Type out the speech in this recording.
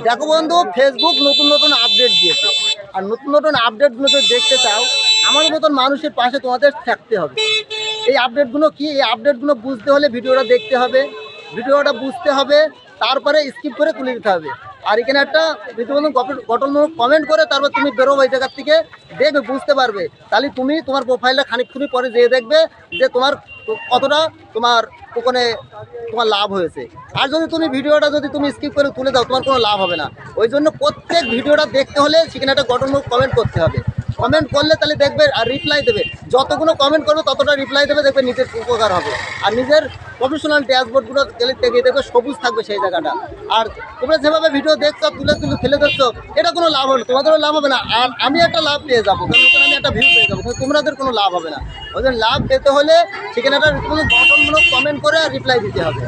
দেখো বন্ধু, ফেসবুক নতুন নতুন আপডেট দিয়েছে, আর নতুন নতুন আপডেটগুলো যদি দেখতে চাও আমার মতন মানুষের পাশে তোমাদের থাকতে হবে। এই আপডেটগুলো কি, এই আপডেটগুলো বুঝতে হলে ভিডিওটা দেখতে হবে, ভিডিওটা বুঝতে হবে, তারপরে স্কিপ করে তুলে দিতে হবে। আর এখানে একটা রীতিমতন গঠনমূলক কমেন্ট করে তারপর তুমি বেরোবে এই জায়গার থেকে, দেখবে বুঝতে পারবে। তাহলে তুমি তোমার প্রোফাইলটা খানিকক্ষণই পরে যেয়ে দেখবে যে তোমার কতটা তোমার ওখানে তোমার লাভ হয়েছে। আর যদি তুমি ভিডিওটা যদি তুমি স্কিপ করে তুলে দাও তোমার কোনো লাভ হবে না। ওই জন্য প্রত্যেক ভিডিওটা দেখতে হলে সেখানে একটা গঠনমূলক কমেন্ট করতে হবে। কমেন্ট করলে তাহলে দেখবে আর রিপ্লাই দেবে, যতগুলো কমেন্ট করবে ততটা রিপ্লাই দেবে, দেখবে নিজের উপকার হবে। আর নিজের প্রফেশনাল ড্যাশবোর্ডগুলো গিয়ে দেখবে সবুজ থাকবে সেই জায়গাটা। আর তোমরা যেভাবে ভিডিও দেখছো তুলে তুলে ফেলে দেখছো, এটা কোনো লাভ হবে না, তোমাদেরও লাভ হবে না। আর আমি একটা লাভ পেয়ে যাবো, কারণ ওখানে আমি একটা ভিউ পেয়ে যাবো, কিন্তু তোমাদের কোনো লাভ হবে না। ওই জন্য লাভ পেতে হলে সেখানে একটা গঠনমূলক কমেন্ট করে আর রিপ্লাই দিতে হবে।